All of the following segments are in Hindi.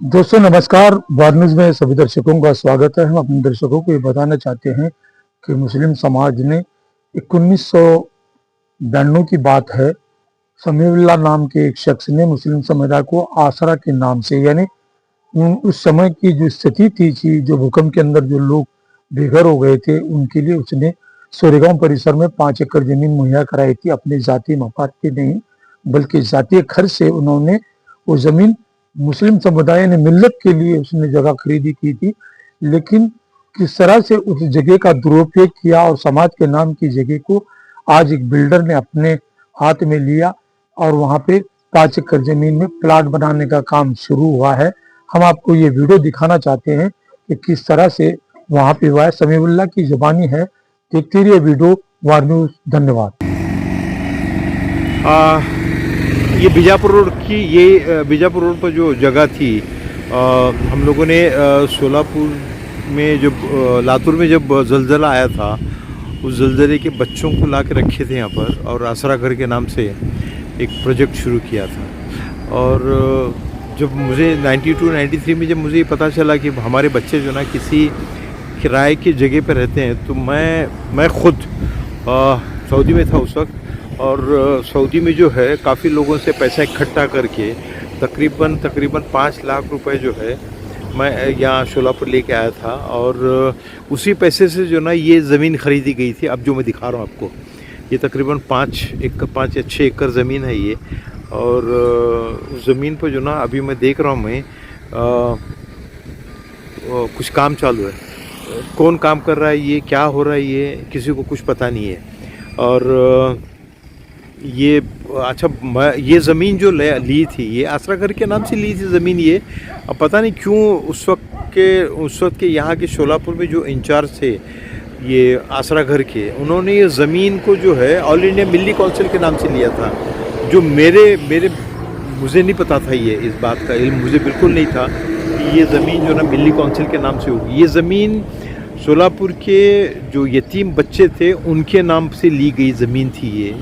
दोस्तों नमस्कार। वार न्यूज में सभी दर्शकों का स्वागत है। हम अपने दर्शकों को ये बताना चाहते हैं कि मुस्लिम समाज ने 1992 की बात है, समीउल्लाह नाम के एक शख्स ने मुस्लिम समुदाय को आसरा के नाम से, यानी उस समय की जो स्थिति थी, जो भूकंप के अंदर जो लोग बेघर हो गए थे, उनके लिए उसने सोरेगांव परिसर में 5 एकड़ जमीन मुहैया कराई थी। अपने जाति मफाद के नहीं बल्कि जातीय खर्च से उन्होंने वो जमीन मुस्लिम समुदाय ने मिल्लत के लिए उसने जगह खरीदी की थी। लेकिन किस तरह से उस जगह का दुरुपयोग किया और समाज के नाम की जगह को आज एक बिल्डर ने अपने हाथ में लिया और वहां पे 5 एकड़ जमीन में प्लाट बनाने का काम शुरू हुआ है। हम आपको ये वीडियो दिखाना चाहते हैं कि किस तरह से वहां पे हुआ है। समीउल्लाह की जुबानी है। देखते रहिए वीडियो वार न्यूज। धन्यवाद। ये बीजापुर रोड की बीजापुर रोड पर जो जगह थी, हम लोगों ने सोलापुर में जब लातूर में जब ज़लज़ला आया था, उस ज़लज़ले के बच्चों को ला के रखे थे यहाँ पर और आसरा घर के नाम से एक प्रोजेक्ट शुरू किया था। और जब मुझे 92-93 में जब मुझे ये पता चला कि हमारे बच्चे जो ना किसी किराए की जगह पर रहते हैं, तो मैं खुद सऊदी में था उस वक्त। और सऊदी में जो है काफ़ी लोगों से पैसा इकट्ठा करके तकरीबन 5 लाख रुपए जो है मैं यहाँ शोलापुर लेके आया था। और उसी पैसे से जो ना ये ज़मीन ख़रीदी गई थी। अब जो मैं दिखा रहा हूँ आपको, ये तकरीबन 5 या 6 एकड़ ज़मीन है ये। और उस ज़मीन पर जो ना अभी मैं देख रहा हूँ, कुछ काम चालू है। कौन काम कर रहा है, ये क्या हो रहा है, ये किसी को कुछ पता नहीं है। और ये ये ज़मीन जो ली थी, ये आसरा घर के नाम से ली थी ज़मीन ये। अब पता नहीं क्यों उस वक्त के यहाँ के शोलापुर में जो इंचार्ज थे ये आसरा घर के, उन्होंने ये ज़मीन को जो है ऑल इंडिया मिल्ली काउंसिल के नाम से लिया था। जो मुझे नहीं पता था, ये इस बात का इल्म मुझे बिल्कुल नहीं था कि ये ज़मीन जो ना मिल्ली काउंसिल के नाम से होगी। ये ज़मीन शोलापुर के जो यतीम बच्चे थे उनके नाम से ली गई ज़मीन थी ये,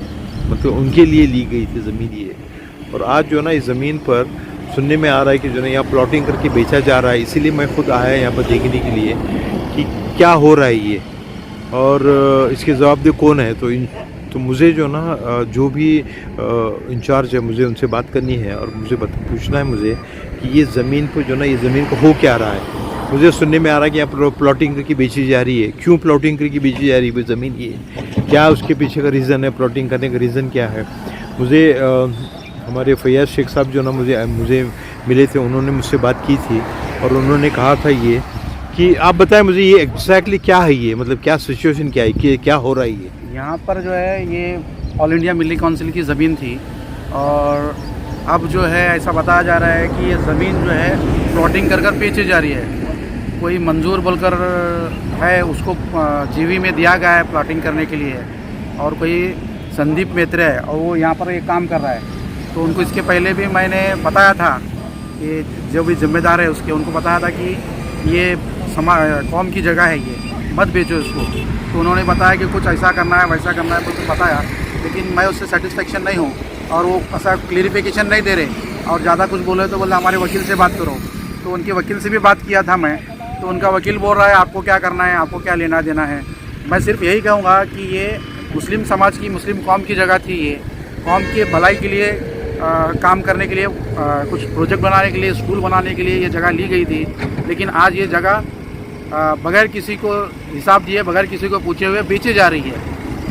मतलब उनके लिए ली गई थी ज़मीन ये। और आज जो ना इस ज़मीन पर सुनने में आ रहा है कि जो ना यहाँ प्लॉटिंग करके बेचा जा रहा है। इसीलिए मैं खुद आया यहाँ पर देखने के लिए कि क्या हो रहा है ये और इसके जवाबदेह कौन है। तो मुझे जो ना जो भी इंचार्ज है, मुझे उनसे बात करनी है और मुझे पूछना है मुझे कि ये ज़मीन पर जो ना ये ज़मीन को हो क्या रहा है। मुझे सुनने में आ रहा है कि यहाँ प्लॉटिंग करके बेची जा रही है। क्यों प्लॉटिंग करके बेची जा रही है वो ज़मीन, ये क्या उसके पीछे का रीज़न है, प्लॉटिंग करने का रीज़न क्या है। मुझे हमारे फैयाज़ शेख साहब जो ना मुझे मिले थे, उन्होंने मुझसे बात की थी और उन्होंने कहा था ये कि आप बताएं मुझे ये एग्जैक्टली क्या है, ये मतलब क्या सिचुएशन क्या है, कि क्या हो रहा है ये यहाँ पर। जो है ये ऑल इंडिया मिल्ली काउंसिल की ज़मीन थी और अब जो है ऐसा बताया जा रहा है कि ये ज़मीन जो है प्लॉटिंग कर बेची जा रही है। कोई मंजूर बोलकर है, उसको जीवी में दिया गया है प्लॉटिंग करने के लिए, और कोई संदीप मैत्रे है और वो यहाँ पर एक काम कर रहा है। तो उनको इसके पहले भी मैंने बताया था कि जो भी जिम्मेदार है उसके, उनको बताया था कि ये कौम की जगह है, ये मत बेचो इसको। तो उन्होंने बताया कि कुछ ऐसा करना है वैसा करना है, तो बताया, लेकिन मैं उससे सेटिस्फेक्शन नहीं हूँ और वो ऐसा क्लियरिफिकेशन नहीं दे रहे। और ज़्यादा कुछ बोले तो बोले हमारे वकील से बात करो। तो उनके वकील से भी बात किया था मैं, तो उनका वकील बोल रहा है आपको क्या करना है, आपको क्या लेना देना है। मैं सिर्फ यही कहूँगा कि ये मुस्लिम समाज की, मुस्लिम कौम की जगह थी। ये कौम के भलाई के लिए काम करने के लिए, कुछ प्रोजेक्ट बनाने के लिए, स्कूल बनाने के लिए ये जगह ली गई थी। लेकिन आज ये जगह बगैर किसी को हिसाब दिए, बगैर किसी को पूछे हुए बेची जा रही है।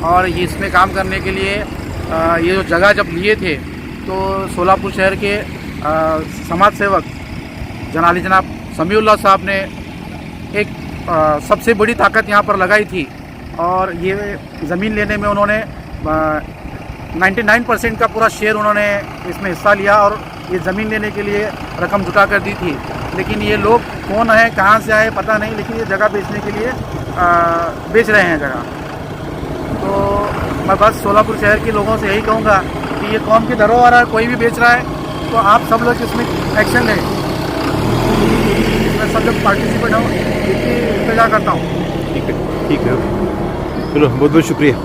और ये इसमें काम करने के लिए ये जो जगह जब लिए थे, तो सोलापुर शहर के समाज सेवक जनाब समीउल्लाह साहब ने एक सबसे बड़ी ताकत यहाँ पर लगाई थी। और ये ज़मीन लेने में उन्होंने 99% का पूरा शेयर उन्होंने इसमें हिस्सा लिया और ये ज़मीन लेने के लिए रकम जुटा कर दी थी। लेकिन ये लोग कौन है, कहाँ से आए पता नहीं, लेकिन ये जगह बेचने के लिए बेच रहे हैं जगह। तो मैं बस सोलापुर शहर के लोगों से यही कहूँगा कि ये कौम की धरोहर है, कोई भी बेच रहा है तो आप सब लोग इसमें एक्शन लें। मैं सब लोग पार्टिसिपेट हूँ, इतनी इंतजार करता हूँ। ठीक है, चलो बहुत बहुत शुक्रिया।